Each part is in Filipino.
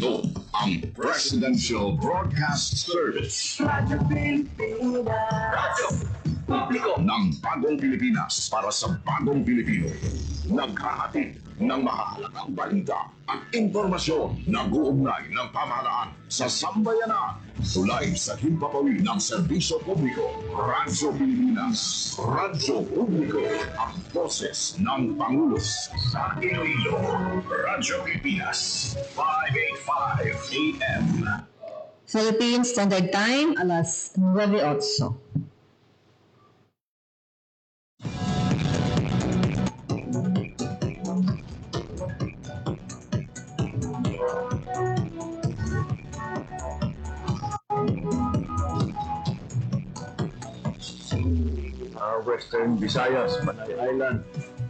Ito ang Presidential Broadcast Service. Radyo Publiko ng Bagong Pilipinas para sa Bagong Pilipino. Naghahatid ng mahalagang balita at impormasyon na guugnay ng pamahalaan sa sambayanan. Sulay sa himpapawid ng serbisyo publiko. Radyo Pilipinas. Radyo Publiko. Ang boses ng Pangulo sa Iloilo. Radyo Pilipinas. 585 AM. Philippine Standard Time, alas 9:08. Western Visayas, Panay Island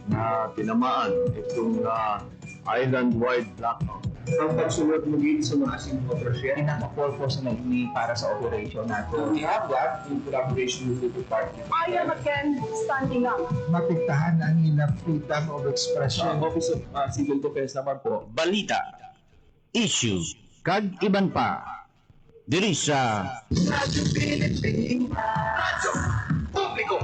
na tinamaan itong island-wide blackout. Ang pagsulod muli sa mga ating watershed. Pinaka-call po sa naging para sa operation natin. We have that in collaboration with the department. I am again standing up. Matiktahan ang ilang freedom of expression. Office of Civil Defense naman po. Balita, issue, kag iban pa. Diri sa Radyo Pilipinas. Radyo Publiko.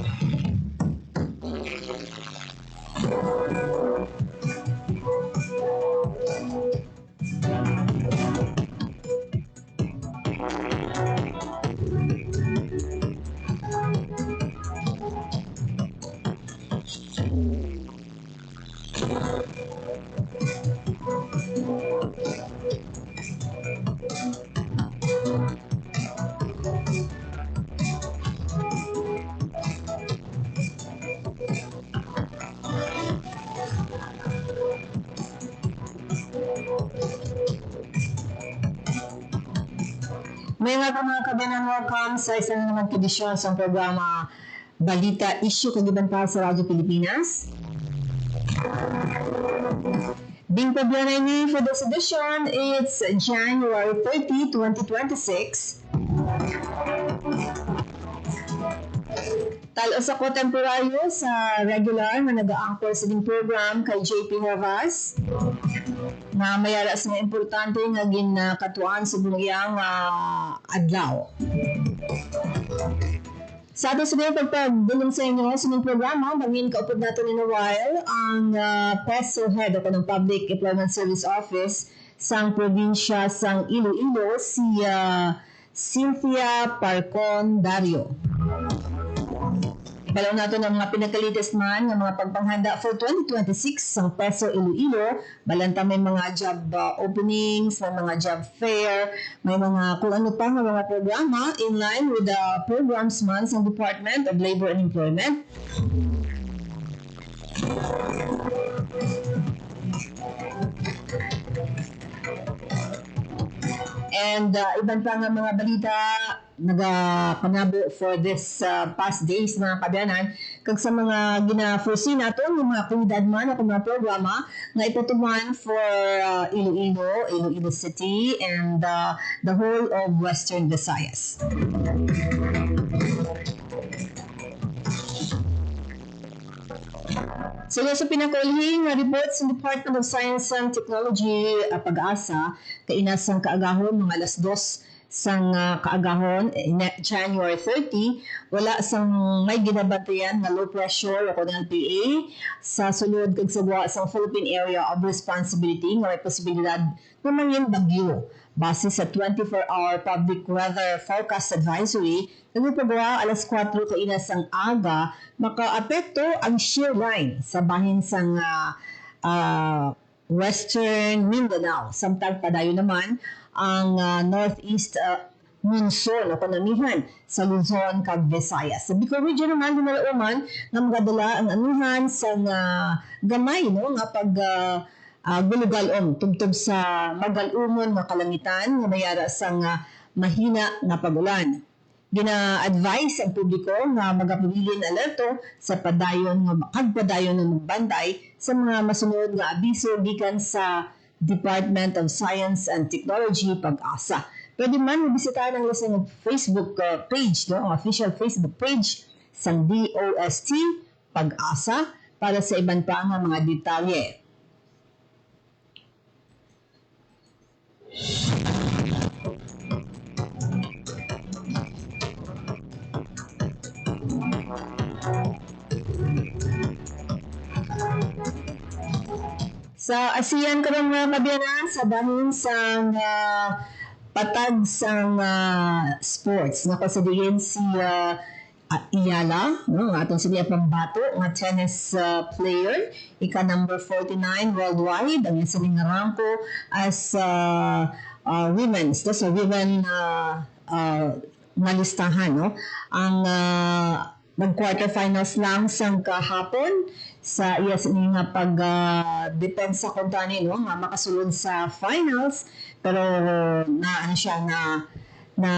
May mga kabanan, welcome sa isa na naman edisyon sa programa Balita Issue kagiban pa sa Radyo Pilipinas. Being pabiyonay ni for this edition, it's January 30, 2026. Talos ako temporaryo sa regular na nag-a-anchor sa ding program kay JP Hervas na mayara sa mga importante nga ginakatuan sa bunyang adlaw. Sa ato sa mga pagpagdulong sa inyo sa mga programa, bangin kaupod natin in a while ang PESO Head ako ng Public Employment Service Office sang probinsya sang Iloilo, si Cynthia Parcon Dario. Balaw nato ng mga pinakalites man ng mga pagpanghanda for 2026 sang PESO Iloilo. Balanta may mga job openings, may mga job fair, may mga kung ano pa mga programa in line with the programs man sa Department of Labor and Employment. And iban pa nga mga balita nagapanabo for this past days mga kabyanan kag sa mga gina-foresee nato ng mga aktibidad man o mga programa na iputuman for Iloilo City and the whole of Western Visayas. So sa pinakulhing report sa Department of Science and Technology Pag-asa kainasang kaagahon mga alas 2 sang kaagahon January 30 wala sang may ginabantayan na low pressure o ng LPA sa sulod kag sagwa sang Philippine Area of Responsibility nga may posibilidad na mangin bagyo base sa 24-hour public weather forecast advisory nagpagawa alas 4 kainas ang aga makaapekto ang shear line sa bahin sang Western Mindanao samtang padayon naman ang northeast monsoon o panamihan sa Luzon kag Visayas. Sa Bicol Region naman dinalauman nga magadala ang anuhan sa gamay no nga pag gulugalom tubtob sa magalumon nga kalangitan nga mayara sang mahina nga pagulan. Gina-advise ang publiko nga magapabilin alerto sa padayon nga makagpadayon ng banday sa mga masunod nga abiso gikan sa Department of Science and Technology Pag-asa. Pwede man mabisitahan ang lasang Facebook page, no? Ang official Facebook page sang DOST Pag-asa para sa iban pa nga mga detalye. Sa ASEAN karong mga kabiyanan sa dahon sang patag sang sports nga kasadiin si Iyala, no, nga atong sila pambato nga tennis player, ika number 49 worldwide, ang isa nga rangko as women's, so women nga listahan, no? Ang nag-quarterfinals lang sang kahapon sa iya nga pag-depensa kung tani, no? Nga makasulod sa finals, pero na siya na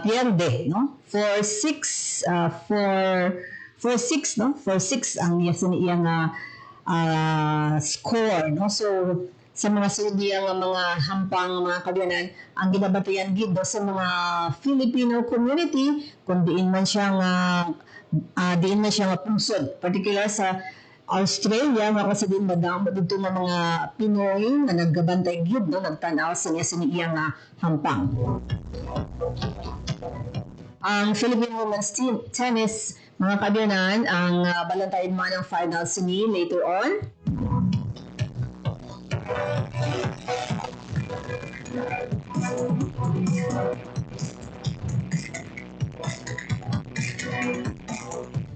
pierde, no? 4-6 no? 4-6 ang iya nga score, no? So sa mga sudi ang mga hampang mga kabiyanan ang ginabatayan gid sa mga Filipino community kung diin man siya nga pungsod, particular sa Australia, mga kasi din madamo dito nga mga Pinoy na naggabantay gid, no, nagtanaw sa iya nga hampang. Ang Philippine Women's Tennis, mga kabiyanan, ang balantayin man ang final sini later on.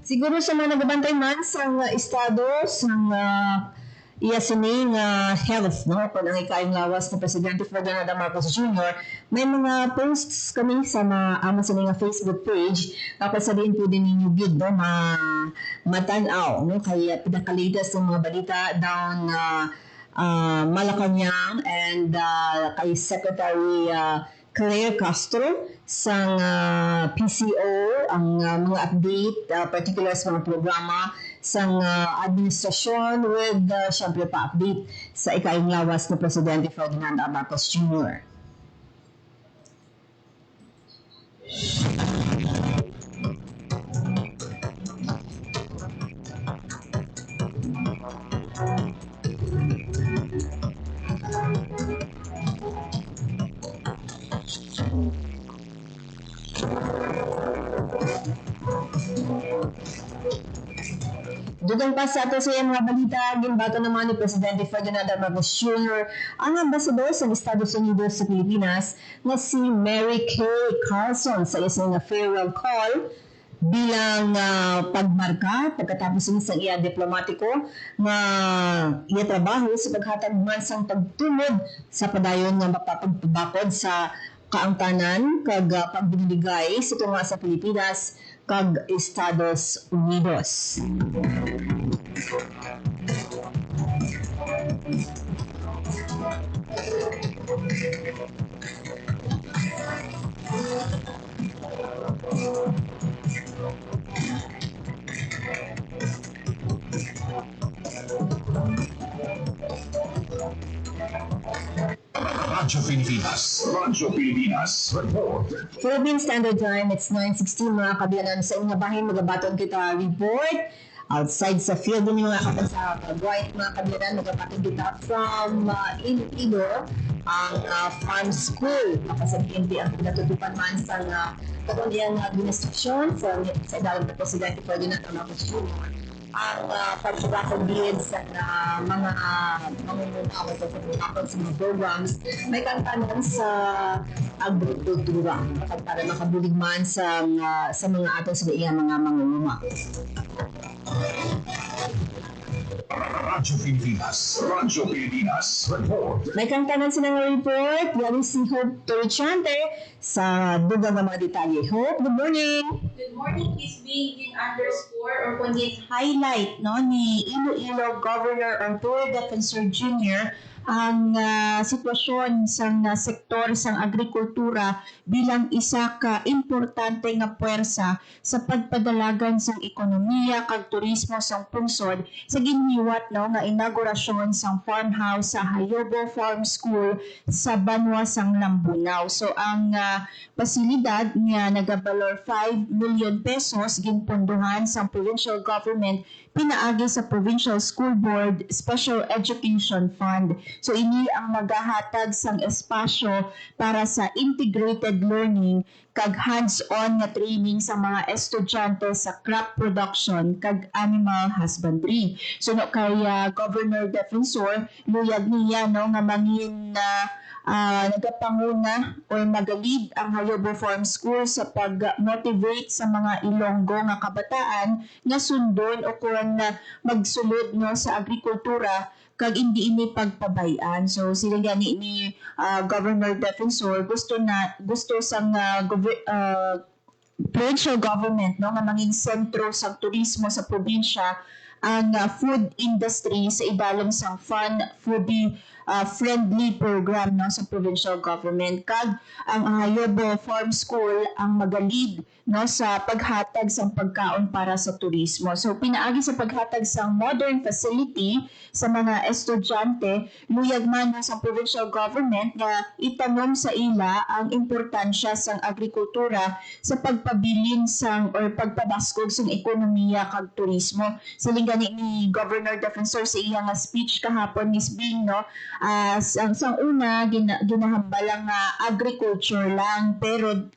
Siguro sa mga nagbabantay man sa estado sang iya sini nga health, no, kung ang ikayong lawas na Presidente Ferdinand Marcos Jr., may mga posts kami sa ama sa nga Facebook page kapag sa din po din ninyo gid, no, matanaw, no, kaya pinakalitas ng mga balita down Malacanang and kay Secretary Claire Castro sa PCO ang mga update, particular sa mga programa sa administrasyon with syempre pa-update sa ikayong lawas na Presidente Ferdinand Marcos Jr. Dugang pa sa ato sa mga balita, ginbato naman ni Presidente Ferdinand Marcos Jr. ang ambasador sa Estados Unidos sa Pilipinas na si Mary Kay Carlson sa isang farewell call bilang pagmarka pagkatapos ng isang iya diplomatiko nga iya trabaho sa paghatag man sang pagtulog sa padayon nga mapapagpabakod sa kaangtanan kag pagbibigay sa tunga sa Pilipinas kag Estados Unidos. Radyo Pilipinas Report. Philippine Standard Time, it's 9:16 mga kabiyanan sa inyong bahin, magabaton kita report. Outside sa field din mga kapag sa Bright mga kabiyanan, magabaton kita from Iloilo, ang farm school. Kapag sa PNP ang pinatutupan man sa katuliyang administrasyon sa ilalim ng Presidente Ferdinand Marcos Jr. Ang pagpapakong bid sa mga mangungunawa sa pagpapakong sa mga programs may kantanan sa agrikultura para makabulig man sa mga ato sa iya mga mangungunawa. Radyo Pilipinas Report. May kantanan silang report. Yan si Hope Torchante sa dugang ng mga detalye. Hope, good morning! Good morning, is being underscore or kundi highlight no ni Iloilo Governor Arturo Defensor Jr. ang sitwasyon sa sektor sa agrikultura bilang isa ka importante nga puwersa sa pagpadalagan sa ekonomiya kag turismo sa pungsod sa giniwat no nga inaugurasyon sa farmhouse sa Hayobo Farm School sa Banwa sang Lambunaw. So ang pasilidad nga nagabalor 5 million pesos ginpondohan sa provincial government pinaagi sa Provincial School Board Special Education Fund. So ini ang magahatag sang espasyo para sa integrated learning kag hands-on nga training sa mga estudyante sa crop production kag animal husbandry. So no kay Governor Defensor luyag niya no nga mangin nagapanguna o nagalid ang Hayobo Farm School sa pag-motivate sa mga Ilonggo nga kabataan nga sundon o kung magsulod no sa agrikultura kag hindi ini pagpabayan. So sila gani ni Governor Defensor gusto sang provincial government no nga manging sentro sa turismo sa probinsya ang food industry sa ibalong sang foodie friendly program no sa provincial government kag ang Hayobo Farm School ang magalid no sa paghatag sang pagkaon para sa turismo. So pinaagi sa paghatag sang modern facility sa mga estudyante, luyag man no sa provincial government nga itanom sa ila ang importansya sang agrikultura sa pagpabilin sang or pagpabaskog sang ekonomiya kag turismo. Siling gani ni Governor Defensor sa iyang speech kahapon Miss Bing no, sang una ginahambalang agriculture lang pero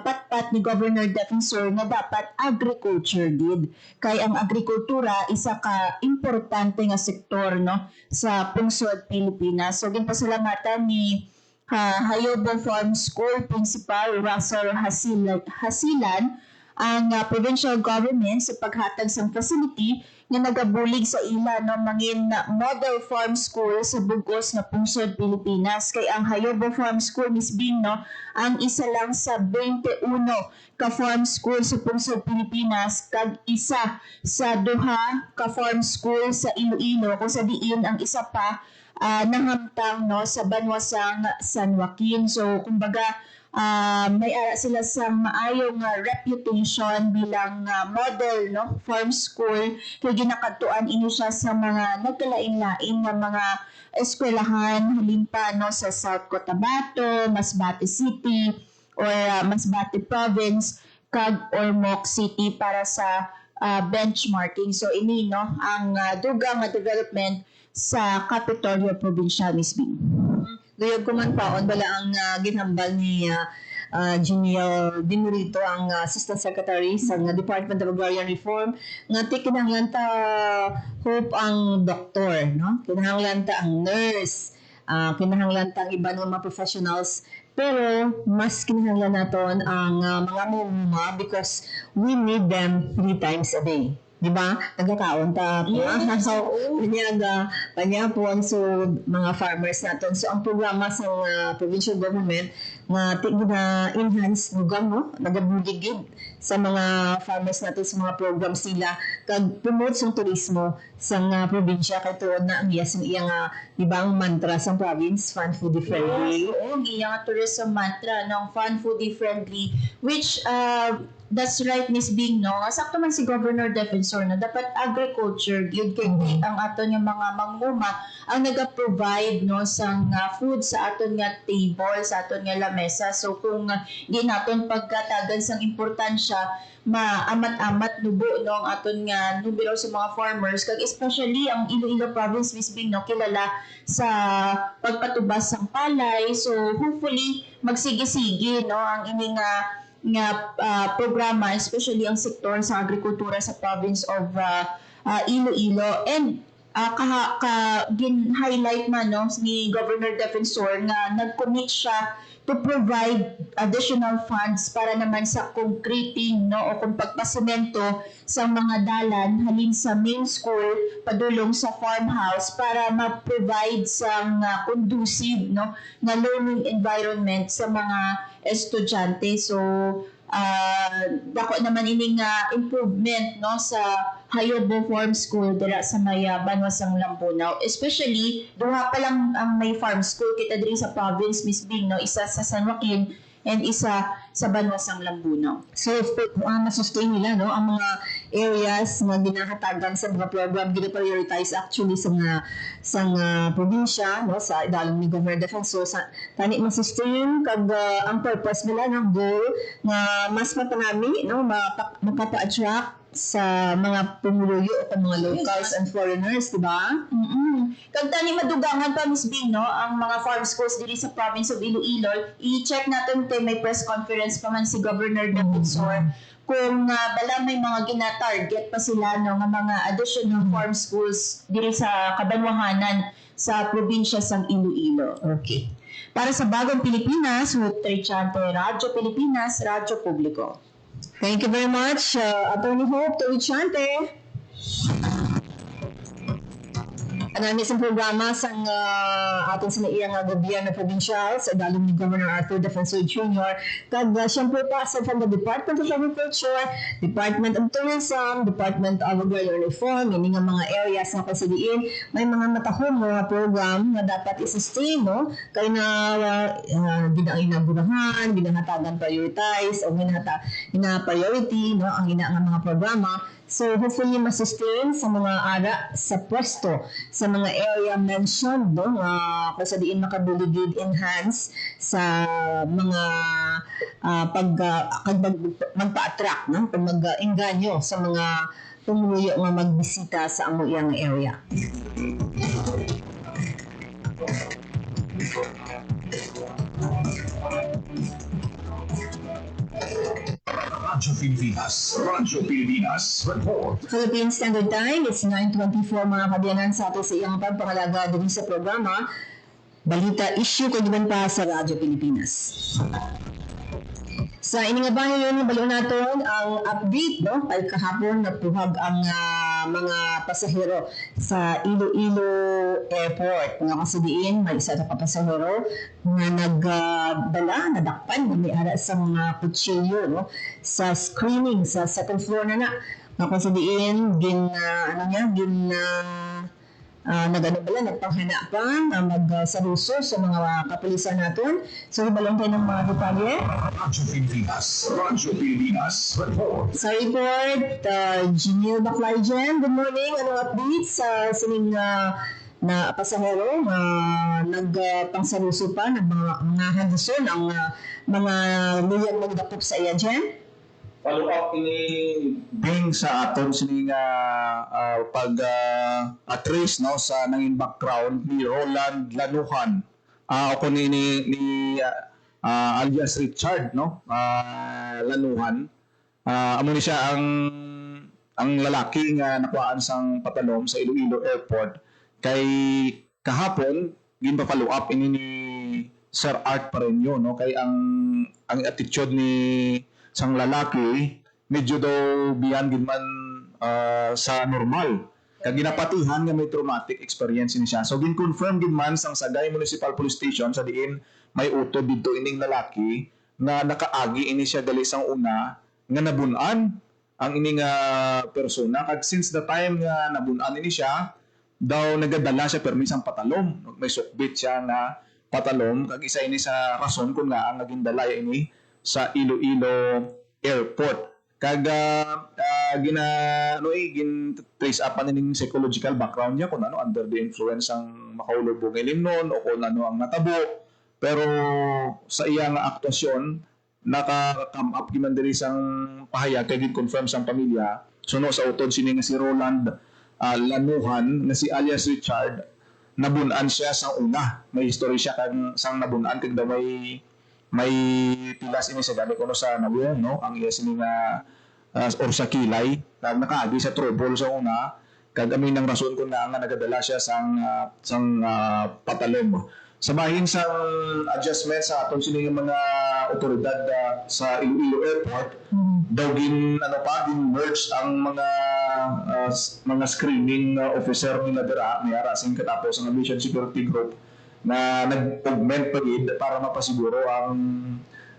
patpat ni Governor Defensor na dapat agriculture did kay ang agrikultura isa ka importante nga sektor no sa pungsod Pilipinas. So ginpasalamatan ni Hayobo Farm School Principal Russell Hasilan ang provincial government sa paghatag sang facility nga nagabulig sa ila no mangin model farm school sa bugos nga pungsod Pilipinas. Kay ang Hayobo Farm School Miss Bing no ang isa lang sa 21 ka farm school sa pungsod Pilipinas kag isa sa duha ka farm school sa Iloilo kung sa diin ang isa pa nahamtang no sa banwasang San Joaquin. So kumbaga may sila sa maayong reputation bilang model no farm school kay ginakatuan ini siya sa mga nagkalain-lain nga mga eskwelahan halimpa no sa South Cotabato, Masbate City or Masbate Province kag Ormoc City para sa benchmarking. So ini no ang dugang development sa Kapitolyo Provincial Miss Bing. Duyog ko man paon bala ang ginhambal ni Geniel Dinurito ang Assistant Secretary sa Department of Agrarian Reform nga kinahanglan ta hope ang doktor no kinahanglan ta ang nurse kinahanglan ta ang iba ng mga professionals pero mas kinahanglan naton ang mga mamuma because we need them 3 times a day. Di ba? Nagkakaon ta po. Yes, oo. Panyapon so mga farmers natin. So ang programa sa provincial government na enhance lugang no, nagabuligid sa mga farmers natin sa mga programs nila kag promote sa turismo sa probinsya kay tuod na ang iyang di ba ang mantra sa province fun foodie friendly. Yes, oo, ang iyang tourism mantra ng fun foodie friendly which that's right Miss Bing no. Sakto man si Governor Defensor na dapat agriculture gyud kay ang aton nga mga manguma ang naga-provide no sang food sa aton nga table, sa aton nga lamesa. So kung di naton pagkatagan sang importansya maamat-amat nubo no ang aton nga numero sa mga farmers kag especially ang Iloilo Province Miss Bing no kilala sa pagpatubas sang palay. So hopefully magsige-sige no ang ini nga programa especially ang sektor sa agrikultura sa province of Iloilo and gin-highlight man no ni Governor Defensor na nag-commit siya to provide additional funds para naman sa concreting no o kung pagpasemento sa mga dalan halin sa main school padulong sa farmhouse para ma-provide sa conducive no na learning environment sa mga estudyante. So dako naman ining improvement no sa Hayobo Farm School dira sa Mayaban wasang Lambunaw, especially duha pa lang ang may farm school kita diri sa province Miss Bing no, isa sa San Joaquin and isa sa Banwasang Lambunaw. So na-sustain nila no ang mga areas na ginahatagan sa mga program gina-prioritize actually sa probinsya no sa idalom ni Governor Defensor sa tani ma-sustain kag ang purpose nila ng goal na mas mapanami no makapa-attract sa mga pumuluyo o mga locals and foreigners, di ba? Kag tani madugangan pa Miss Bing, no, ang mga farm schools diri sa province of Iloilo, i-check natin te may press conference pa man si Governor Defensor kung bala may mga gina-target pa sila no nga mga additional farm schools diri sa kabanwahanan sa probinsya sang Iloilo. Okay. Para sa Bagong Pilipinas, Ruth Trichante, Radyo Pilipinas, Radyo Publiko. Thank you very much, Attorney Hope Tuichante. Anami sa programa sa ating sinaiyang gobyerno provincial sa dalong ni Governor Arthur Defensor Jr. Kag siyempre pa sa from the Department of Agriculture, Department of Tourism, Department of Agrarian Reform, ini nga mga areas na kasadiin, may mga matahong mga program na dapat i-sustain, no? Kaya na ginahinaburahan, ginahatagan prioritize, o gina-priority, no? Ang ina nga mga programa. So hopefully masustain sa mga ara sa pwesto sa mga area mentioned, no, kung sa diin makabuligid enhance sa mga magpa-attract, no, pag mag-engganyo sa mga pumuluyo nga magbisita sa amo iyang area. Radyo Pilipinas Report. Philippine Standard Time, it's 9:24 mga kabyanan sa ato sa iyang pagpangalaga din sa programa Balita Issue Kagiban pa sa Radyo Pilipinas. Sa iningabahan yun, baliw natin ang update, no? Ay kahapon napuhag ang mga pasahero sa Iloilo Airport. Nga kasi diin, may isa na pasahero na nagdala, nadakpan, may ara sa mga kutsilyo, no? Sa screening, sa second floor na. Nga kasi diin, nagpanghana pa, magsaruso sa mga kapulisan natin. So, ibalong tayo ng mga detalye. Radyo Pilipinas Report. Sa report, Janelle Baclargen, good morning. Anong update sa sining na pasahero na nagpangsaruso pa ng mga handison ang mga luyang magdakop sa iya, Jen? Follow up ini Bing sa aton sining pag-trace no sa nanging background ni Roland Lanuhan. Ako ni alias Richard no Lanuhan. Amo ni siya ang lalaki nga nakuhaan sang patalom sa Iloilo Airport kay kahapon ginpa-follow up ini ni Sir Art Pareño no kay ang attitude ni sang lalaki medyo daw beyond gid man sa normal kag ginapatihan nga may traumatic experience ni siya so gin-confirm gid man sang Sagay Municipal Police Station sa diin may uto didto ining lalaki na nakaagi ini siya gali sang una nga nabun-an ang ining persona kag since the time nga nabun-an ini siya daw nagadala siya permis ang patalom may sukbit siya na patalom kag isa ini sa rason kung nga ang naging dala ini sa Iloilo Airport. Kag gin-trace up ning psychological background niya kung ano under the influence ang makaulubong ilimnon o kung ano ang natabo. Pero sa iyang aktuasyon, naka-come up giman diri sang pahayag kay gin-confirm sang pamilya. Suno sa utod sini nga si Roland Lanuhan na si alias Richard nabun-an siya sang una. May history siya kang sang nabun-an kag daw may pilas ini sa gani kuno sa nawon no ang iya sini nga or sa kilay kag nakaagi sa trouble sa una kag amin ng rason kun nga nagadala siya sang patalom sa bahin sa adjustment sa aton sini mga otoridad sa Iloilo Airport daw gin merge ang mga screening officer nila dira may ara sing katapos ang aviation security group na nag-augment pa rin para mapasiguro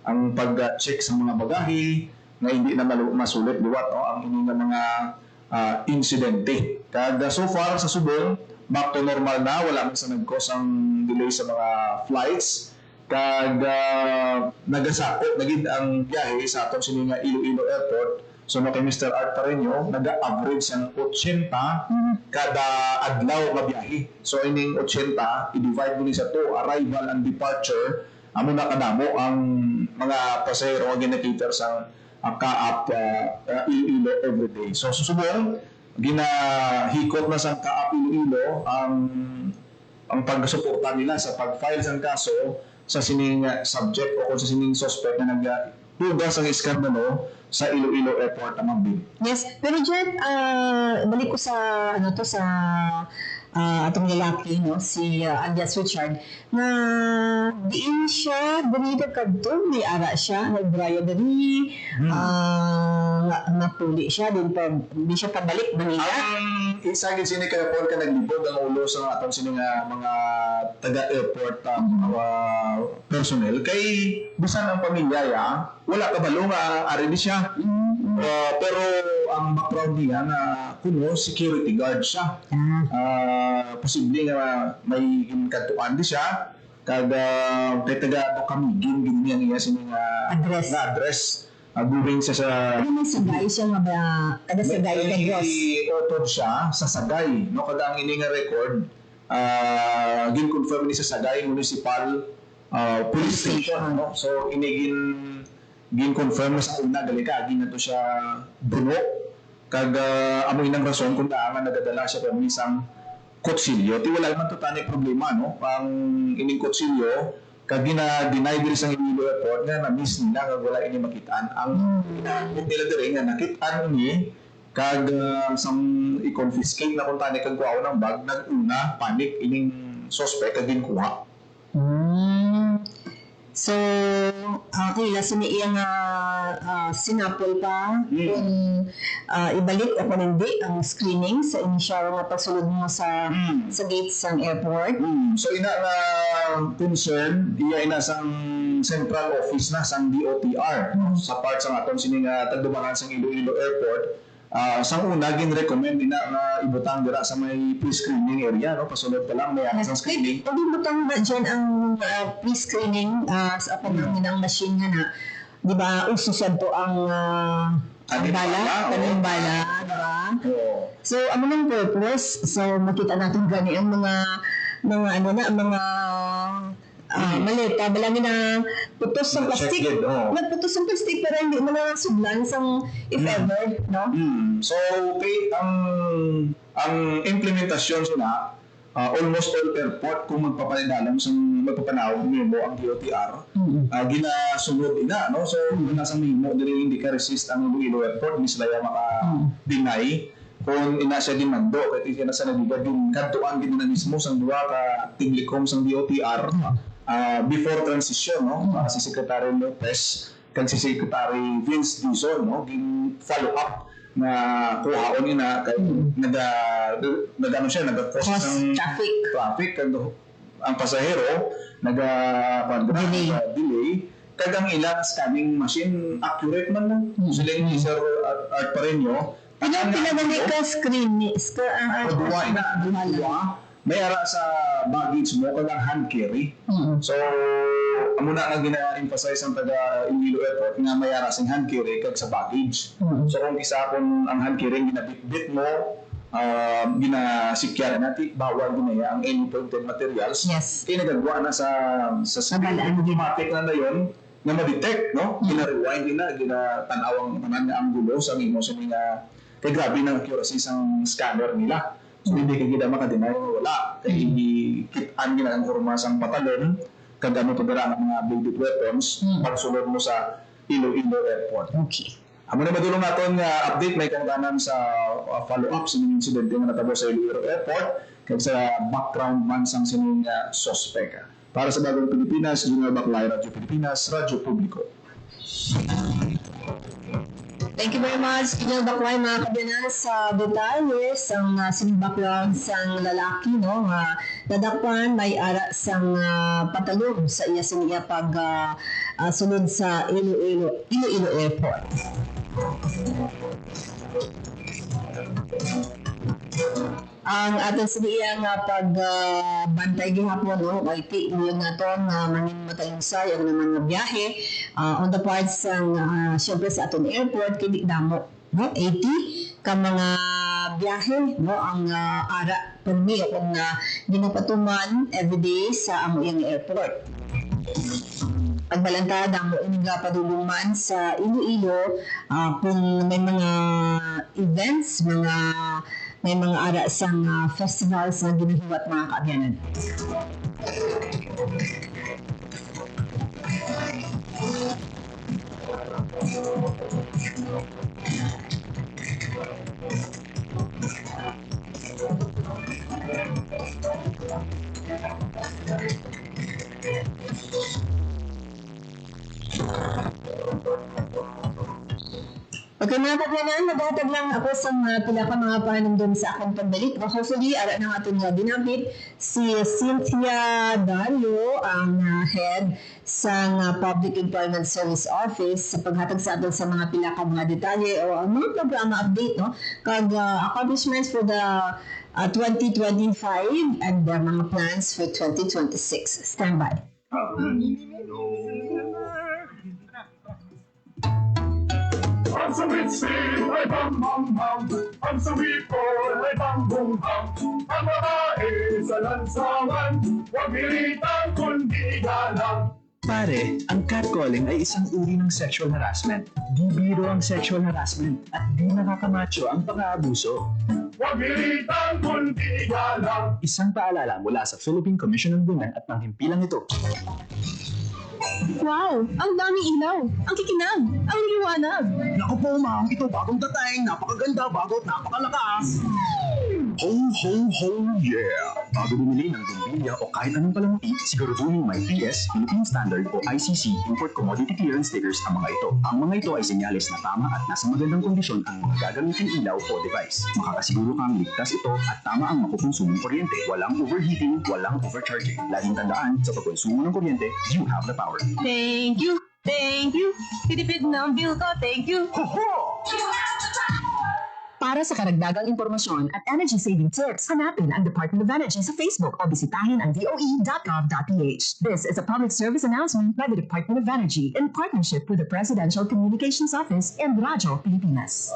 ang pag-check sa mga bagahe na hindi na masulit liwat ang inyong mga insidente. Kaya so far sa Subong, back to normal na, wala man sa nag-cause ang delay sa mga flights. Kaya nagasakot, naging ang biyahe sa atong sininga Iloilo Airport. So kay Mr. Art Pareño, nag-average ng 80 kada adlaw nga biyahe. So ining 80, i-divide mo ni sa 2, arrival and departure, amo na kadamo ang mga pasahero nga ginakater sa Kaap Iloilo everyday. So susubong ginahikot na sa Kaap Iloilo ang pagsuporta nila sa pag-file ng kaso sa sining subject o kung sa sining suspect na nagduga sa iskandalo sa Iloilo Airport ang mabin. Yes, pero dyan, balik ko sa, sa atong lalaki, no, si Alias Richard, na diin siya, ganito kadto, may ara siya, nagbraya dali, napuli siya, hindi siya pabalik, Manila. Ang isa gid sini kay Paul ka naglibog ang ulo sa atong sini nga mga taga-airport personnel kay bisan ang pamilya ya, wala kabalo nga ari siya. Pero ang background niya na kuno security guard siya. Posible nga may inkatuan di siya kada kay taga kami gin niya sini nga address. Guring siya sa Ano may sagay siya nga ba? Kada sagay na Diyos. Otod siya sa Sagay. No, kada ang ini nga record, gin-confirm ni sa Sagay Municipal Police Station. No? So, ini gin-confirm na sa una, galikagi na to siya Bruno. Kag amoy ng rason kung daaman nagadala siya pa isang kutsilyo. Ti wala man to tani problema, no? Ang ining kutsilyo, kag deny diri sa Iloilo Airport nga na-miss nila kag wala ini makitaan ang nila diri nga nakitaan ni kag sang i-confiscate na kung tani kag kuha ng bag nag-una panic ining suspect kag ginkuha. So, kaya iyang sinapol pa kung ibalik o kung hindi ang screening sa inisyal nga pagsulod mo sa gates ng airport. So ina na concern iya ina sang central office na sang DOTR sa part sang aton sining tagdumanan sang Iloilo Airport. Sang una gin-recommend ina nga ibutang dira sa may pre-screening area, no? Pasulod pa lang may sang screening. Hindi mo tang ba dyan ang pre-screening sa panangin ng machine nga na, di ba, uso siya to ang bala, kanang bala, di ba? So, ano ng purpose? So, makita natin gani ang mga maleta, balangin na putos ng plastic. Nagputos ng plastic pero hindi mo na sudlan sang if ever, no? So, okay, ang implementasyon sila, almost all airport kung magpapalidalam sa magpapanawag mo ang DOTR, ginasunod ina, no? So, nasa memo, dili hindi ka resist ang Iloilo Airport, hindi sila maka-deny kung ina siya dinando kaya siya nasa nagigad yung kantuan din na mismo sang duwa ka tiglikom sang DOTR before transition, no? Si Secretary Lopez kag si Secretary Vince Dizon, no? Gin follow up na kuhaon ina kay nagano siya nag-cause ng traffic kag ang pasahero delay kag ang ilang scanning machine accurate man lang sila ni Sir Art Pareño. Pinagani ka screen may ara sa baggage mo kag ang hand carry. So amo na nga gina-emphasize ang taga Iloilo Airport nga may ara sing hand carry kag sa baggage. So kung isa kon ang hand carry ginabit mo ginasikyan natin bawal ginaya ang any printed materials. Yes. Kaya nagagawa na sa screen automatic na yon na ma-detect, no? Gina-rewind gina-tanawang tanan nga anggulo sa imo sa mga kay grabe na accuracy sang scanner nila. So hindi ka gina maka-deny wala. Kay kitaan gina ang forma sang patalon kag ano to dira ang mga loaded weapons pagsulod mo sa Iloilo Airport. Okay. Amo na madulong naton nga update may kangganan sa follow-up sa mga insidente nga natabo sa Iloilo Airport kag sa background man sang sining suspect. Para sa Bagong Pilipinas, Junior Baclay, Radyo Pilipinas, Radyo Publiko. Thank you very much, Junior Baclay, mga kabiyanan, sa detalles ang background sang lalaki, no? Nadakpan may ara sang patalong sa iya siniya pag sunod sa Iloilo Airport. Ang aton siniya nga pagbantay gihapon, no? Kay tiyon naton nga mangin say ang naman nga biyahe on the parts sang syempre sa aton airport kini damo, no? 80 ka mga biyahe, no? Ang ara permi kung ginapatuman everyday sa among iyang airport. pagbalantad ang iniga padulungan sa Iloilo kung may mga events, may mga ara sang festivals na ginahiwat mga kaabyanan. Okay mga kabyanan, maghatag lang ako sa pila ka mga panandun sa akong pagbalik. Hopefully, ara na nga itong ginamit si Cynthia Dario, ang head sa Public Employment Service Office sa paghatag sa atin sa mga pila ka mga detalye o ang mga programa update, no? Kag accomplishments for the 2025 and the mga plans for 2026. Stand by. Ang sumitsip ay bam-bam-bam, ang sumipol ay bam-bum-bam. Ang babae sa lansangan, huwag militan kundi galang. Pare, ang catcalling ay isang uri ng sexual harassment. Di biro ang sexual harassment at di nakakamacho ang pang-aabuso. Huwag militan kundi galang. Isang paalala mula sa Philippine Commission on Women at panghimpilang ito. Wow! Ang daming ilaw! Ang kikinang! Ang liwanag! Naku po ma'am, ito bagong dating, napakaganda, bago at napakalakas. Ho, ho, ho, yeah! Bago bumili ng bumbilya o kahit anong palamuti, siguraduhin may PS, Philippine Standard o ICC Import Commodity Clearance stickers ang mga ito. Ang mga ito ay senyales na tama at nasa magandang kondisyon ang mga gagamiting ilaw o device. Makakasiguro kang ligtas ito at tama ang makukonsumong kuryente. Walang overheating, walang overcharging. Laging tandaan, sa pagkonsumo ng kuryente, you have the power. Thank you! Thank you! Tinipid na ang bill ko. Thank you! Para sa karagdagang impormasyon at energy-saving tips, hanapin ang Department of Energy sa Facebook o bisitahin ang doe.gov.ph. This is a public service announcement by the Department of Energy in partnership with the Presidential Communications Office and Radyo Pilipinas.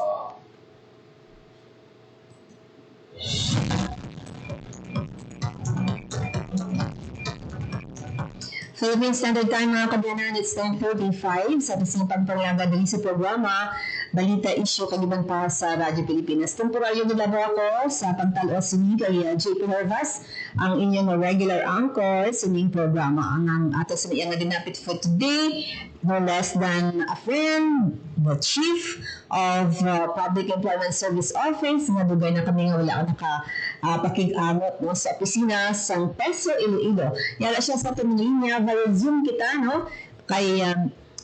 Philippine Standard Time mga kabyanan, it's 10:45 sa isang pagpanglaga dali sa programa Balita Issue kaliban pa sa Radyo Pilipinas. Temporaryo nilabo ako sa pagtalo sini kay JP Hervas, ang inyong regular anchor sa inyong programa. Ang ato sa iyang dinapit for today, no less than a friend, the Chief of Public Employment Service Office, nga dugay na kami nga wala pakig-amot no, sa opisina sa Peso Iloilo. Yala siya sa itong linya, via Zoom kita, no? Kay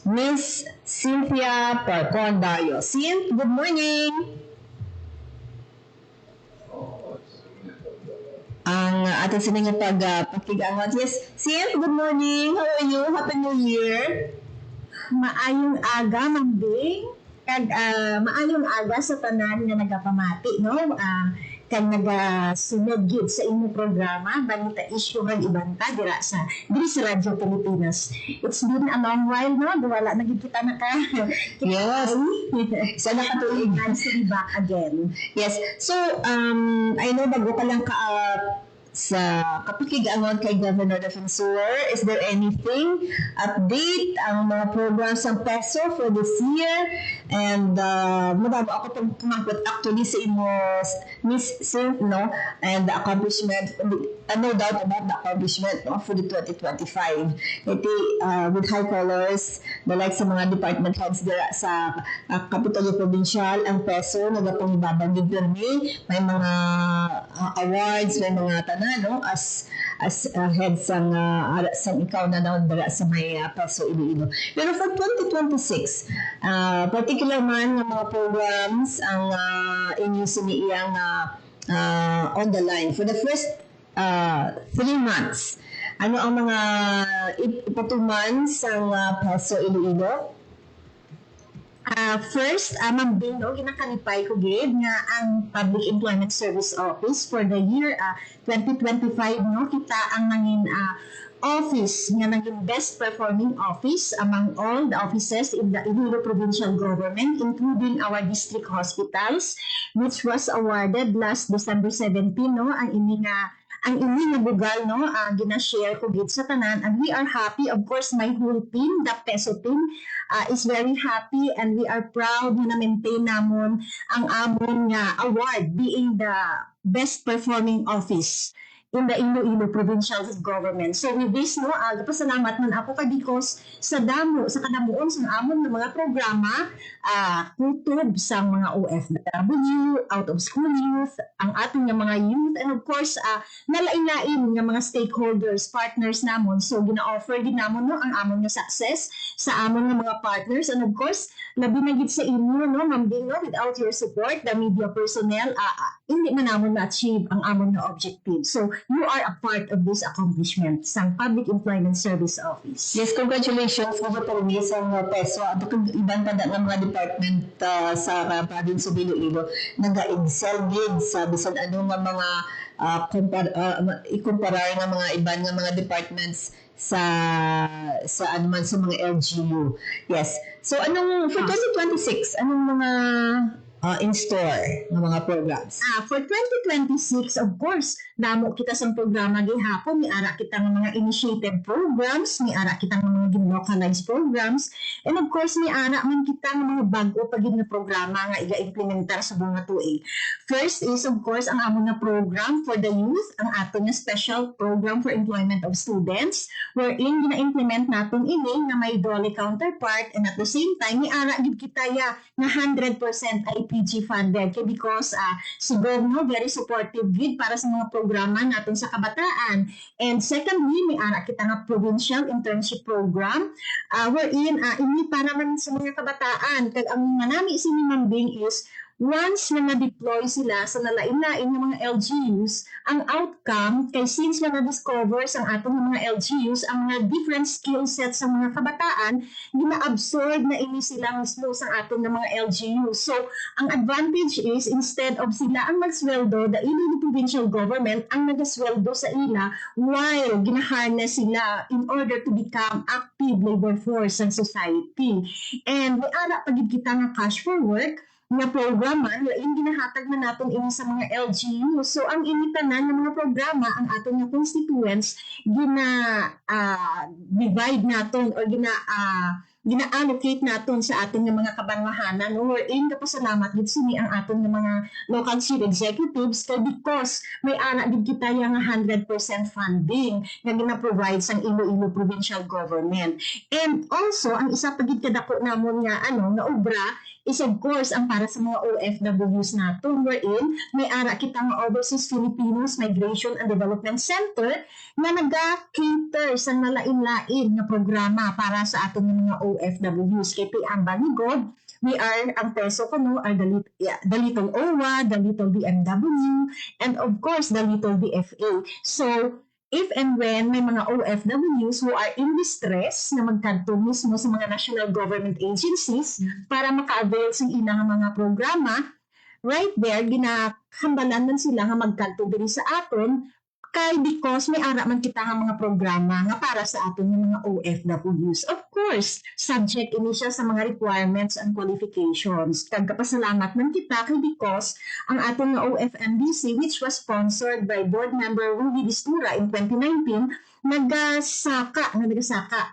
Miss Cynthia Parcondayo. Cynth, good morning! Ang ating sininga pakig-amot. Yes, Cynth, good morning! How are you? Happy New Year! Maayong aga, Mambing. Kag maayong aga sa tanan nga nagapamati, no? Kag nagasunod gyud sa inyong programa, Balita Issue kag ibanta diri sa Radyo Pilipinas. It's been a long while, no? Wala na gyud kita Yes. Sana katulingan to be back again. Yes. So, I know bago ka lang sa kapakig-angon kay Governor Defensor, is there anything update ang mga programs ng PESO for this year? And mabago ako pag pumangkot actually sa imo, Miss Cynth, no? And the accomplishment, no doubt about the accomplishment, no, for the 2025. Iti with high colors, the like sa mga department heads dira sa Kapitolyo Provincial, ang PESO nagapangibabang din pirmi, may mga awards, may mga tanan, no, as head sang ikaw na daw dira sa may PESO Iloilo. Pero for 2026, particular man ng mga programs ang inyo siniiyang on the line for the first 3 months. Ano ang mga ipatuman sa PESO Iloilo? First, Mambing, no, ginakalipay ko gid nga ang Public Employment Service Office for the year 2025, no, kita ang nangin office nga naging best performing office among all the offices in the Iloilo Provincial Government, including our district hospitals, which was awarded last December 17, no, ang ining ang ini nga bugal no gina-share ko gid sa tanan, and we are happy. Of course, my whole team, the Peso team, is very happy, and we are proud na maintain namon ang amon nga award being the best performing office in the Iloilo Provincial Government. So with this, no, pasalamat man ako because sa kadamuon sa amon ng mga programa, kutob sa mga OFW, out of school youth, ang ating nga mga youth, and of course, nalain-lain nga mga stakeholders, partners namon. So gina-offer din namon no, ang amon nga success sa amon nga mga partners, and of course, labi na gid sa inyo, no, Ma'am Ding, no, without your support, the media personnel, hindi man namon na-achieve ang amon nga objective. So, you are a part of this accomplishment sa Public Employment Service Office. Yes, congratulations mga Permis ang Peso at ibang pa ng mga department sa province of Iloilo nag-excel gid sa bisan ano nga mga ikumparar nga mga iban nga mga departments sa anuman sa mga LGU. Yes. So anong for 2026 anong mga in store ng mga programs? For 2026, of course, damo kita sa programa gihapon, ni ara kita ng mga initiative programs, ni ara kita ng mga localized programs, and of course, ni ara man kita ng mga bago pagid na programa nga iga-implementar sa mga tuig. First is, of course, ang amon nga program for the youth, ang ato nga special program for employment of students, wherein gina-implement natin ini nga may DOLE counterpart, and at the same time, ni ara gid kita ya nga 100% IPG funded because si Governor very supportive gid para sa mga programa natin sa kabataan. And secondly, may ara kita nga provincial internship program wherein ini para man sa mga kabataan. Kag ang manami si Ma'am Bing is once na na-deploy sila sa nalain-lain ng mga LGUs, ang outcome, kay since na na-discover sa atong mga LGUs, ang mga different skill sets sa mga kabataan, gina-absorb na ini sila mismo sa atong mga LGUs. So, ang advantage is, instead of sila ang magsweldo, the Iloilo Provincial Government ang nagasweldo sa ila while ginaharness sila in order to become active labor force ng society. And may ara pagid kita nga cash for work, nga programa lain ginahatag na naton ini sa mga LGU. So ang initanan ng mga programa ang aton nga constituents divide naton or gina-allocate naton sa aton nga mga kabanwahanan wherein kapasalamat gid sini ang aton nga mga local chief executives kay because may ana gid kita nga 100% funding nga gina-provide sang Iloilo Provincial Government. And also ang isa pa gid kadako namon nga nga obra is of course ang para sa mga OFWs nato wherein may ara kita nga Overseas Filipinos Migration and Development Center nga naga-cater sa nalain-lain nga programa para sa aton mga OFWs. Kay piambal ni God, we are ang Peso kuno are the little OWA, the little BMW, and of course the little DFA. So if and when may mga OFWs who are in distress na magkanto mismo sa mga national government agencies para maka-avail sa ilang mga programa, right there, ginahambalan man sila nga magkanto diri sa aton kay because may ara man kita nga mga programa nga para sa aton nga mga OFWs. Of course, subject ini siya sa mga requirements and qualifications. Kag kapasalamat man kita kay because ang aton nga OFMDC which was sponsored by board member Ruby Distura in 2019 nagasaka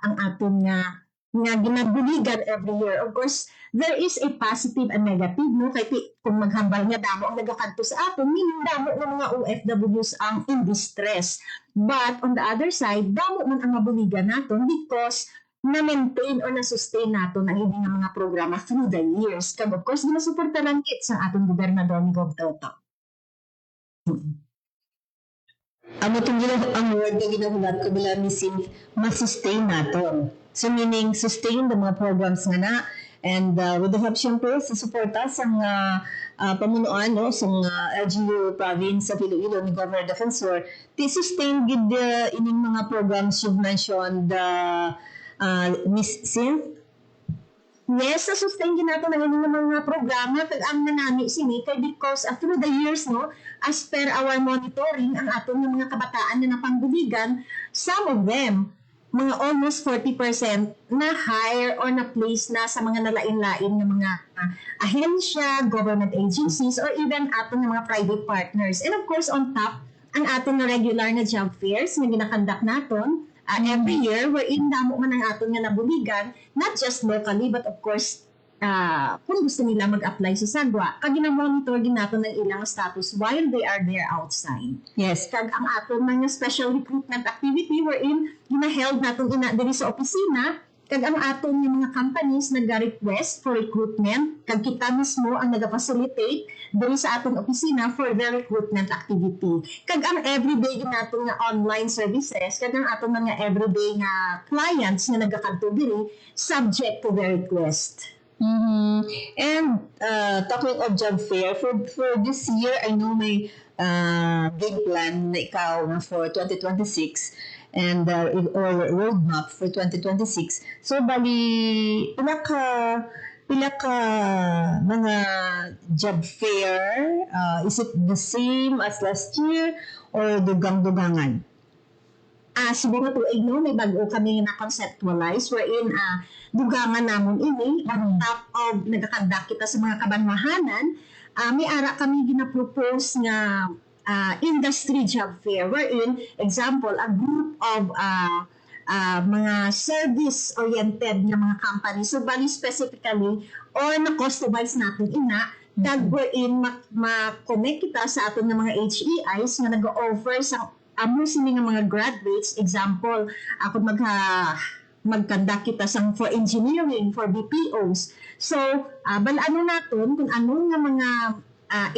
ang aton nga ginabuligan every year. Of course, there is a positive and negative, no? Kaya kung maghambal nga damo ang nagakanto sa aton, meaning damo ng mga OFWs ang in distress. But on the other side, damo man ang mabuligan naton because na-maintain or na-sustain naton ang hindi nga mga programa through the years. Kaya of course, ginasuportaran kit sa atong gobernador ni Gov. Toto. Ang word na ginahulat ko bila missing masustain naton. So meaning sustain the mga programs nga na and with the help syempre sa suporta sa pamunuan no sa LGU province sa Iloilo ni Governor Defensor to sustain gid ining mga programs you've mentioned Miss Cynth. Yes, sustain din natin ang mga programa kag ang nanami sini kay because through the years no as per our monitoring ang aton mga kabataan na napangbuligan, some of them mga almost 40% na hire or na place na sa mga nalain-lain ng mga ahensya, government agencies, or even ato ng mga private partners. And of course, on top, ang aton na regular na job fairs nga ginakandak naton every year wherein damo man ang aton nga nabuligan, not just locally but of course kung gusto nila mag-apply sa Sagwa, kag gina-monitor ginaton ng ilang status while they are there outside. Yes. Kag ang aton mga special recruitment activity wherein gina-held naton diri sa opisina, kag ang aton yung mga companies nag-request for recruitment, kag kita mismo ang nag-facilitate diri sa aton opisina for their recruitment activity. Kag ang everyday naton nga online services, kag ang aton mga everyday nga clients nga nagakadto diri subject to their request. And talking of job fair, for this year, I know may game plan na ikaw na for 2026 and or roadmap for 2026. So, bali, pila ka mga job fair, is it the same as last year or dugang-dugangan? Siguro tuig no, may bago kami na conceptualize wherein dugangan namon ini on top of nagakandak kita sa mga kabanwahanan, may ara kami gina-propose nga industry job fair wherein example a group of mga service-oriented na mga companies, so bali specifically or na-customize natin kag wherein ma-connect kita sa aton nga mga HEIs nga nag-offer sa amo sini nga mga graduates, example, ako magkandak kita sang for engineering, for BPOs. So, balano naton kung ano nga mga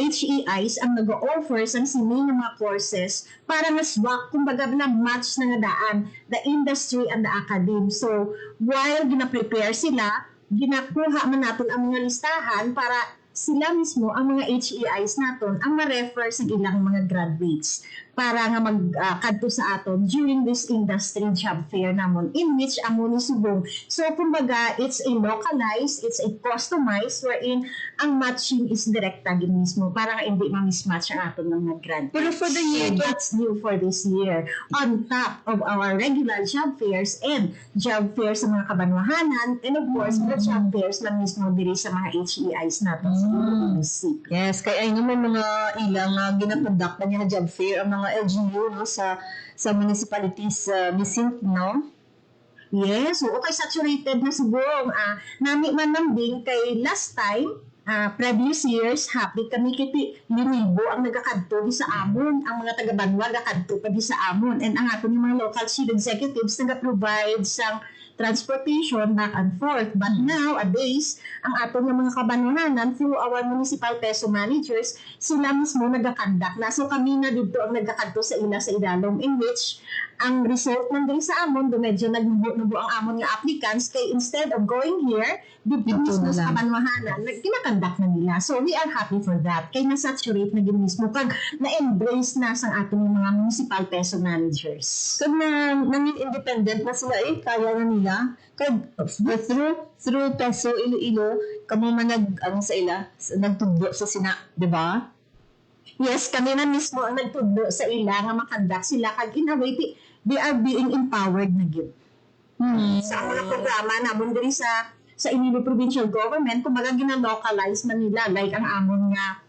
HEIs ang nag-offer sang sini nga mga courses para nga swak, kumbaga na match na nga daan, the industry and the academe. So, while gina-prepare sila, ginakuha man naton ang mga listahan para sila mismo, ang mga HEIs naton, ang ma-refer sa ilang mga graduates para nga magkadto sa aton during this industry job fair namon in which amo ni subong. So kumbaga it's a localized, it's a customized wherein ang matching is direkta gid mismo para nga hindi ma-mismatch ang aton mga graduates. Pero for the year, That's new for this year. On top of our regular job fairs and job fairs sa mga kabanwahanan and of course the job fairs lang mismo diri sa mga HEIs natin sa munisip. yes, kaya ay naman mga ilang ginakondak na niya job fair ang mga LGU no, sa municipalities missing, no? Yes, oo, kay saturated na subong. Nami man nambing kay last time, previous years, happy kami kiti linibo ang nagakadto di sa amon. Ang mga taga-Banwa nagakadto pa di sa amon. And ang ato yung mga local chief executives nag-provide sang transportation back and forth. But nowadays, ang ato ng mga kabanwahanan through our municipal peso managers, sila mismo nagakandak na. So kami na dito ang nagakadto sa idalom in which ang result nandun sa amon, medyo nagnubo ang amon nga applicants kay instead of going here, dito mismo sa kabanwahanan, ginakandak na nila. So we are happy for that. Kay nasaturate na din mismo kag na-embrace na sa atong mga municipal peso managers. Kag nanging independent na sila kaya na nila. Kag through Peso Iloilo, kamo man sa ila, nagtudlo sa sina, di ba? Yes, kami na mismo ang nagtudlo sa ila nga makandak sila kag in a way they are being empowered na gyud. Sa mga programa namon diri sa Iloilo Provincial Government, kumbaga gina-localize man nila like ang amon nga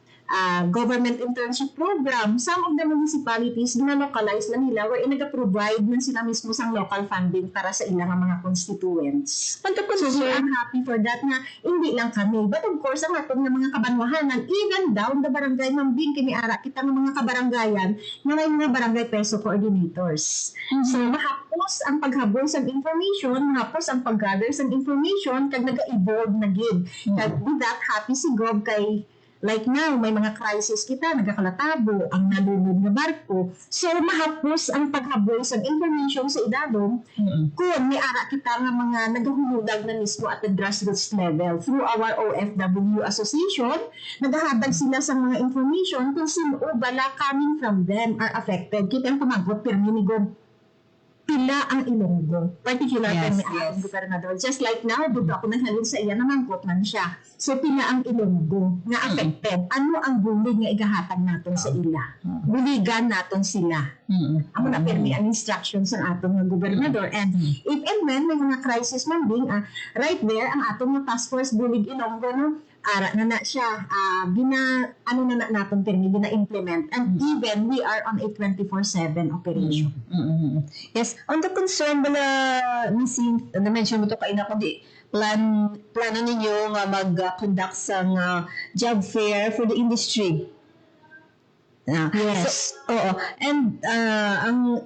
government internship program. Some of the municipalities gina-localize na nila wherein nag-provide man sila mismo sang local funding para sa ilang mga constituents. So we are happy for that na hindi lang kami. But of course, ang atong mga kabanwahanan, even down the barangay mambing kami ara kita ng mga kabarangayan na may mga barangay peso coordinators. So mahapos ang paghabol sa information, mahapos ang pag-gather sa information kag naga-evolve na gid. Kag with that, happy si Gob kay like now, may mga crisis kita, nagkakalatabo, ang nalunod na barko. So, mahapos ang paghabol sa information sa idalom kung may ara kita nga mga nagahuludag na mismo at the grassroots level. Through our OFW Association, naghahabag sila sa mga information kung sino bala coming from them are affected. Kita ang kumagot, pero minigod pila ang Ilonggo. Particular Yes, kami ang gobernador. Just like now, dito ako naghalin sa iya, namangkot man siya. So, pila ang Ilonggo nga affected. Ano ang bulig nga igahatag natin sa ila? Buligan natin sila. Amo na permi ang instructions ng atong nga gobernador. And if and when may mga crisis man ding, right there, ang atong nga task force bulig Ilonggo, no? ara na siya, ano na natin pirmi, gina-implement, and even we are on a 24/7 operation. Yes, on the concern bala, missing, na-mention mo to kaina kundi, plano ninyo nga mag-conduct sa job fair for the industry. Yes. So, oo. And ang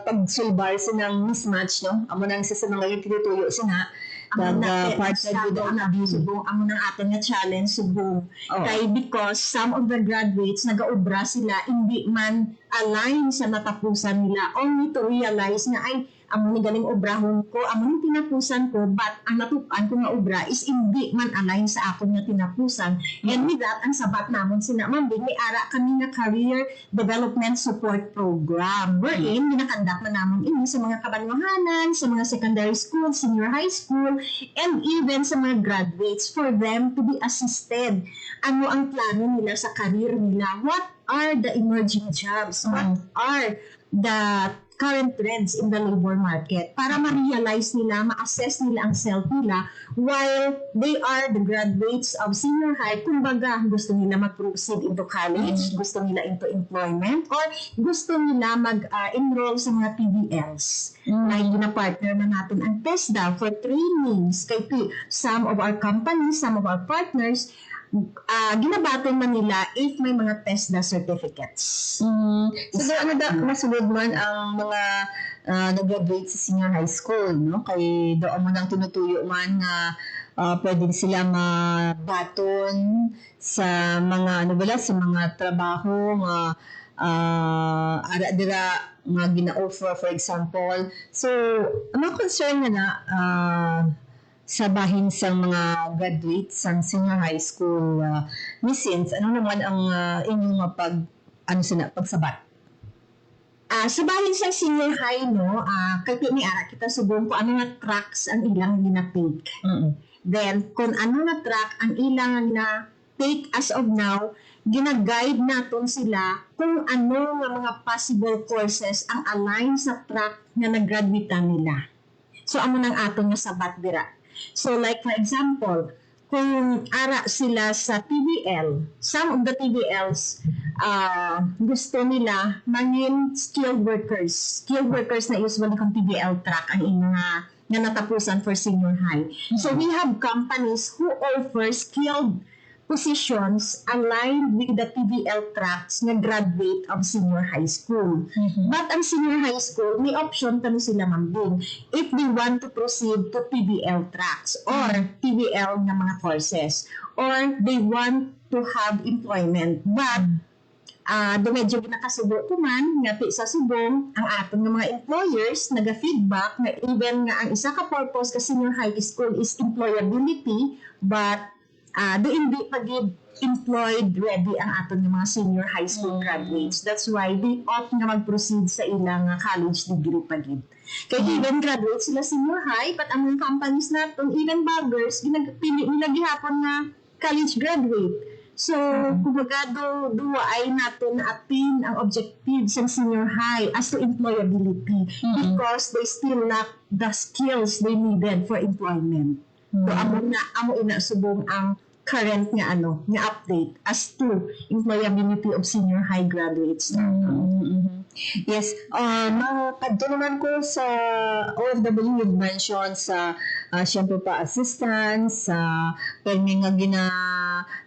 pagsulbar sinang mismatch, no? Amo nang isa sa mga tinutuyo sina Amo na partner with ang subong amo nang aton nga challenge subong. Oo. Kay because some of the graduates nagaobra sila hindi man align sa natapusan nila, only to realize nga ay amo ni galing obrahon ko, amo ni tinapusan ko, but ang natupan ko nga obra is hindi man align sa akon nga tinapusan. And with that, ang sabat namon sina mambing may ara kami nga career development support program. Wherein, ginakandak na namon ini sa mga kabanwahanan, sa mga secondary school, senior high school, and even sa mga graduates for them to be assisted. Ano ang plano nila sa career nila? What are the emerging jobs? What are the current trends in the labor market para ma-realize nila, ma-assess nila ang self nila while they are the graduates of senior high. Kumbaga, gusto nila mag-proceed into college, gusto nila into employment, or gusto nila mag-enroll sa mga PDLs. Na gina-partner na natin ang TESDA for trainings. Kay some of our companies, some of our partners, ginabaton man nila if may mga TESDA certificates. So, ano masunod man ang mga nag-graduate sa senior high school, no? Kay doon mo nang tinutuyo man na pwede sila mabaton sa mga sa mga trabaho nga ara dira nga gina-offer, for example. So, ang mga concern na sa bahin sa mga graduates sa senior high school, Miss Sins, ano naman ang inyong pagsabat? Sa bahin sa senior high, no, kay ni ara kita subong ko ano nga tracks ang ilang gina-take. Then, kung ano nga track ang ilang na-take as of now, gina-guide naton sila kung ano nga mga possible courses ang align sa track na nag-graduate nila. So, amo nang aton nga sabat dira. So, like for example, kung ara sila sa TVL, some of the TVLs, gusto nila mangin skilled workers. Skilled workers na usually kung TVL track ang nga natapusan for senior high. So, we have companies who offer skilled positions aligned with the TVL tracks na graduate of senior high school. But ang senior high school, may option kami sila mambing if they want to proceed to TVL tracks or TVL na mga courses or they want to have employment. But medyo nakasubo ko man nga sa subong ang aton ng mga employers naga-feedback na even nga ang isa ka purpose ka senior high school is employability, but do hindi pag employed ready ang aton ng mga senior high school graduates. That's why they opt nga mag-proceed sa ilang college degree pagid. Kaya even graduates sila senior high, but ang mga companies naton, even baggers, ginagpili nila gihapon nga college graduate. So, kumbaga duwa ay nato na attain ang objectives sa senior high as to employability because they still lack the skills they needed for employment. So, amo ina subong ang current nga nga update as to employability of senior high graduates. Yes, kadto naman ko sa OFW, you mentioned sa siyempre pa assistance, permi nga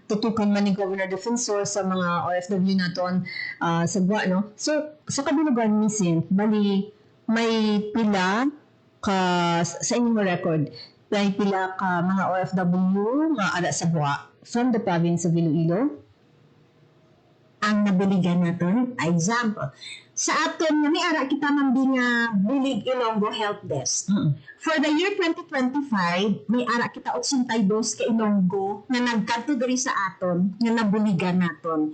tutukan man ni Governor Defensor sa mga OFW naton sa Gwa, no? So, sa kabilugan misin, bali may pila ka sa inyong record, may pila ka mga OFW nga ada sa Gwa from the province of Iloilo. Ang nabiligan naton, example, sa aton nga may ara kita mambing Bulig Ilonggo Help Desk. For the year 2025, may ara kita 82 ka Ilonggo nga nagkadto diri sa aton nga nabuligan naton.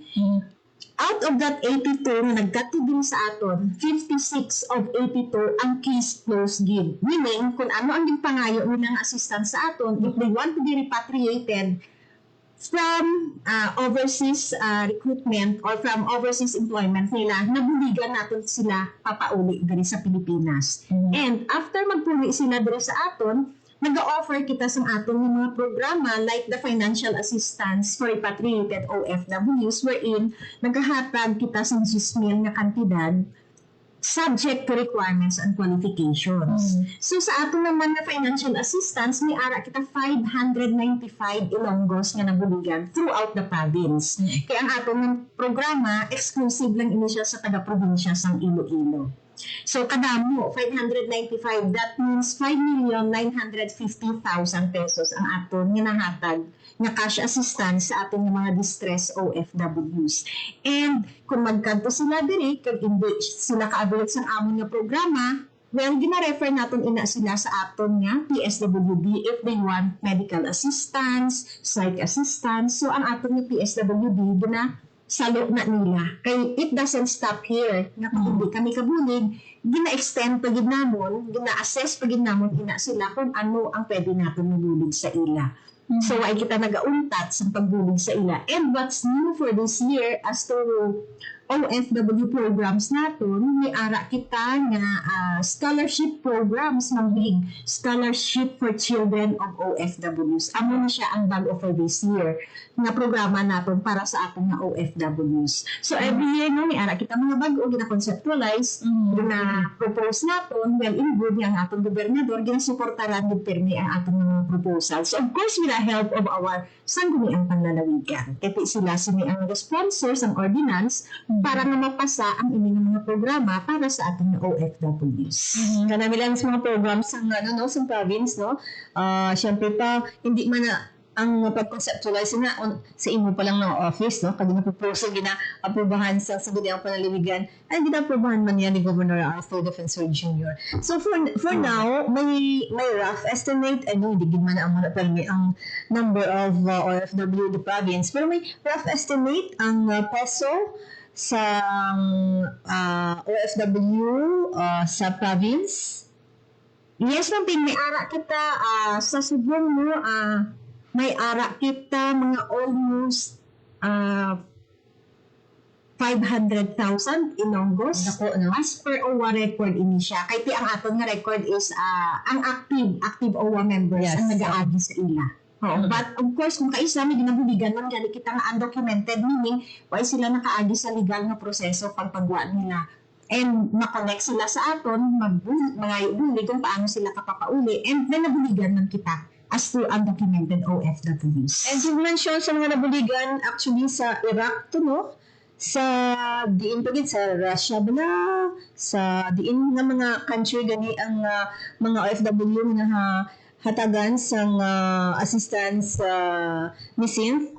Out of that 82 na nagkadto din sa aton, 56 of 82 ang case closed give. Meaning, kung ano ang ginpangayo nila nga assistance sa aton, if they want to be repatriated from overseas recruitment or from overseas employment nila, nabuligan natin sila papauli diri sa Pilipinas. And after magpuli sila diri sa aton, nag-offer kita sa atong mga programa like the financial assistance for repatriated OFWs wherein naghahatag kita sa 10,000 nga kantidad subject to requirements and qualifications. So sa ato naman na financial assistance, may ara kita 595 Ilonggos nga nabuligan throughout the province. Kaya ang atong programa, exclusive lang ini siya sa taga-probinsya sang Iloilo. So kadamo, 595, that means 5,950,000 pesos ang aton nga nahatag nga cash assistance sa ating mga distressed OFWs. And kung magkanto sila diri, kag hindi sila kaabot sa amon nga programa, well, gina-refer natin ina sila sa aton nga PSWD if they want medical assistance, psych assistance. So ang aton nga PSWD, salo na nila. Kay it doesn't stop here. Nga kung hindi kami kabulig, gina-extend pa gid namon, gina-assess pa gid namon ina sila kung ano ang pwede natin mabulig sa ila. So ay kita nagauntat sa pagbulig sa ila. And what's new for this year as to OFW programs naton, may ara kita nga scholarship programs mambig, scholarship for children of OFWs. Amo na siya ang bago for this year nga programa naton para sa atong nga OFWs. So every year no, may ara kita mga bago gina-conceptualize, gina-propose naton, well in good ang atong gobernador, gina-suportaran gid pirmi ang atong mga proposals. So of course with the help of our sangguniang panlalawigan. Kaya sila sini ang sponsors ang ordinance para nga mapasa ang inyong mga programa para sa ating OFWs. Kanami lang sa mga programs sa sa province, no? Syempre pa, hindi man na ang pag-conceptualize na sa imo pa lang ng office, no? Kag na-propose gina-aprobahan sa Sangguniang Panlalawigan, ay gina-aprobahan man yan ni Governor Arthur Defensor Jr. So for now, may rough estimate, hindi gid man ang ang number of OFW in the province, pero may rough estimate ang peso sa OFW sa province. Yes, Ping, may ara kita sa Subong mo, may ara kita mga almost 500,000 Ilonggos. Dako, no? As per OWA record ini siya. Kaya ang aton nga record is ang active OWA members Yes. ang nag-aagi sa ila. But of course, kung kaisa may ginabuligan man gali kita nga undocumented, meaning why sila nakaagi sa legal na proseso pagpagwa nila. And makonect sila sa aton, mga bulig kung paano sila kapapauli, and may nabuligan man kita as to undocumented OFWs. And you mentioned sa mga nabuligan, actually sa Iraq to, no? Sa diin pa gid sa Russia bala, sa diin nga mga country gani ang mga OFW nga hatagan sa assistance ni Synth.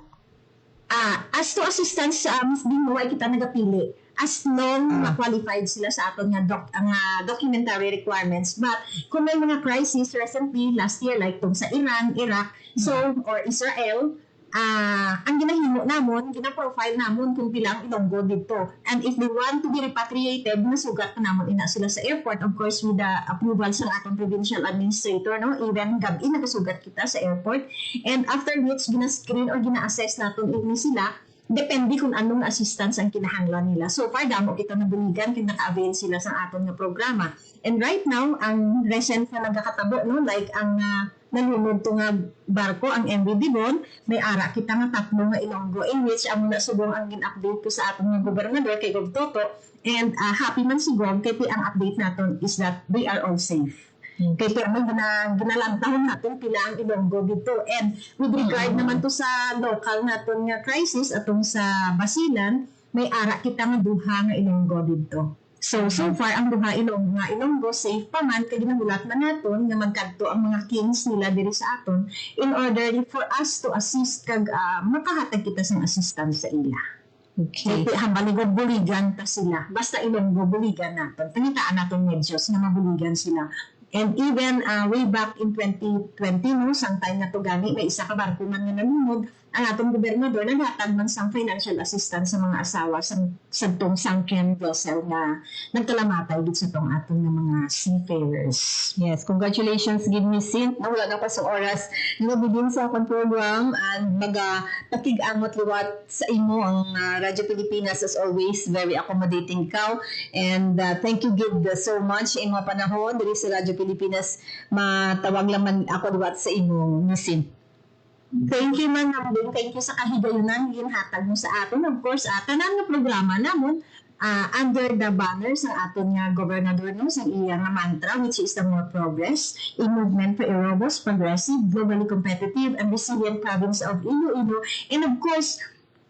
As to assistance sa di mo ay kita nagapili as long ma-qualified sila sa aton nga documentary requirements. But kung may mga crisis recently last year like tong sa Iran, Iraq, or Israel, ang ginahimo namon, gina-profile namon kung pila ang Ilonggo dito. And if they want to be repatriated, nasugat pa namon ina sila sa airport, of course with the approval sa atong provincial administrator, no? Even gabi nakasugat kita sa airport. And after which gina-screen or gina-assess naton ini sila, depende kung anong assistance ang kinahanglan nila. So far, damo kita nabuligan kung naka-avail sila sa aton nga programa. And right now, ang recent na nagkakatabo, no? Like ang nalunod to nga barko, ang MV Dibon, may ara kita nga 3 nga Ilonggo in which ang nasubong ang gin-update ko sa aton nga gobernador kay Gov Toto. And happy man si Gov, kaya ang update naton is that they are all safe. Kaya pero ginalantahon natin pila ang Ilonggo dito. And with regard naman to sa local natin nga crisis atong sa Basilan, may ara kita nga duha nga Ilonggo dito. So far ang duha Ilonggo safe pa man kay ginabulat man naton nga magkadto ang mga kings nila diri sa aton in order for us to assist kag makahatag kita sa assistance sa ila. Okay. Kaya hambaligod buligan ta sila. Basta Ilonggo buligan naton. Tangitaan naton medyos nga mabuligan sila. And even way back in 2020, no, sang time na to gani, may isa ka barko man nga nalunod, ang atong gobernador naghatag man sang financial assistance sa mga asawa sa tong sunken vessel na nagkalamatay dito sa tong atong nga mga seafarers. Yes, congratulations, give me Sint. Wala na pa sa oras na mabigin sa akong program and pakigamot liwat sa imo ang Radyo Pilipinas as always, very accommodating ikaw. And thank you, Gid, so much in mga panahon diri sa Radyo Pilipinas. Matawag lang man ako liwat sa imo ni Sint. Thank you man namin. Thank you sa kahigayunan ginhatag mo sa aton. Of course, tanan nga programa namon under the banner sa aton nga gobernador no sa iya nga mantra, which is the more progress, a movement for a robust, progressive, globally competitive and resilient province of Iloilo. And of course,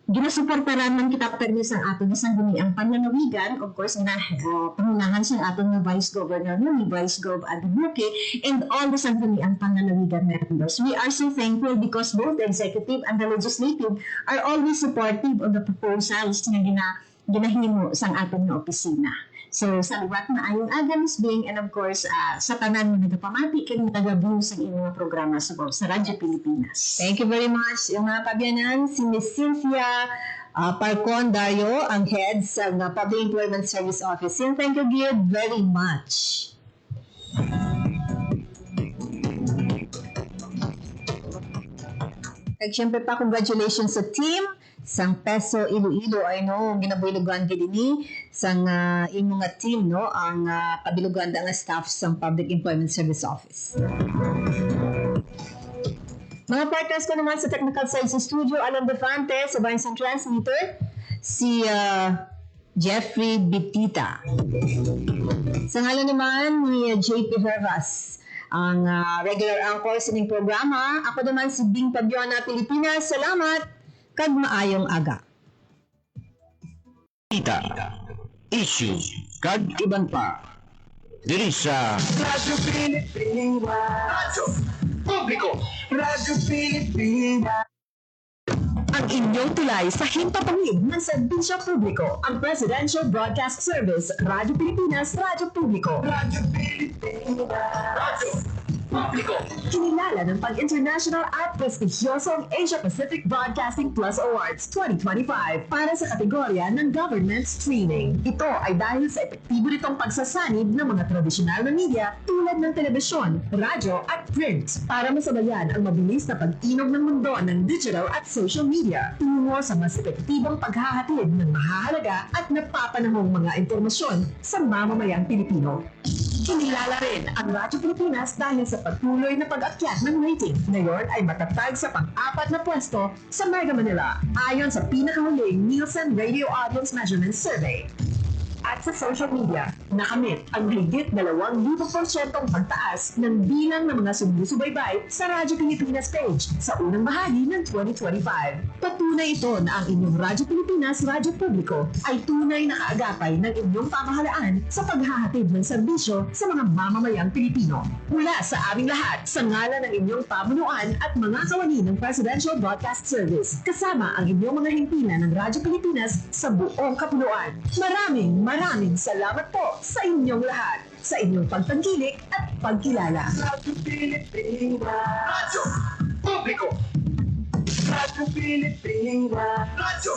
ginasuportaran man kita permis ang aton isang ang panlalawigan, of course, pangunahan sa aton nga Vice Governor ni Vice Gov Adubuque and all the sangguniang panlalawigan members. We are so thankful because both the executive and the legislative are always supportive of the proposals na ginahimo sang aton nga opisina. So, salamat na ayong Adams Bing and of course, sa tanan mga nagapamati kang nag-view sa inyong programa sa Radyo Pilipinas. Thank you very much. Yung mga pabyanan, si Miss Cynthia Parcon Dario, ang head sa Public Employment Service Office. And thank you, Gid, very much. At syempre pa, congratulations sa team sang Peso Iloilo ay no ginabuilugan gid ini sang imo nga team no ang pabilugan nga staff sang Public Employment Service Office. Mga partners ko naman sa technical side sa studio, Alan Defante, sa bayan sang transmitter, si Jeffrey Bitita. Sa ngalan naman ni JP Hervas, ang regular anchor sa inyong programa. Ako naman si Bing Pabiona, Pilipinas. Salamat! Kag maayong aga. Ita, issue, kag iban pa. Diri sa Radyo Pilipinas. Radyo Publiko. Radyo Pilipinas. Ang inyong tulay sa himpapawid ng serbisyo publiko, ang Presidential Broadcast Service, Radyo Pilipinas, Radyo Publiko. Radyo Pilipinas. Radyo Publiko. Kinilala ng pag-international at prestigyosong Asia Pacific Broadcasting Plus Awards 2025 para sa kategorya ng Government Streaming. Ito ay dahil sa epektibo nitong pagsasanib ng mga tradisyonal na media tulad ng telebisyon, radyo at print para masabayan ang mabilis na pag-inog ng mundo ng digital at social media tungo sa mas epektibong paghahatid ng mahahalaga at napapanahong mga impormasyon sa mamamayang Pilipino. Kinilala rin ang Radyo Pilipinas dahil sa patuloy na pag-akyat ng rating. Ngayon ay matatag sa pang-apat na pwesto sa Mega Manila ayon sa pinakahuling Nielsen Radio Audience Measurement Survey. At sa social media, nakamit ang higit 2,000% pagtaas ng bilang ng mga sumusubaybay sa Radyo Pilipinas page sa unang bahagi ng 2025. Patunay ito na ang inyong Radyo Pilipinas Radyo Publiko ay tunay na kaagapay ng inyong pamahalaan sa paghahatid ng serbisyo sa mga mamamayang Pilipino. Mula sa aming lahat, sa ngalan ng inyong pamunuan at mga kawani ng Presidential Broadcast Service, kasama ang inyong mga himpilan ng Radyo Pilipinas sa buong kapuluan. Maraming salamat po sa inyong lahat, sa inyong pagtangkilik at pagkilala. Radyo Pilipinas. Radyo Publiko. Radyo Pilipinas. Radyo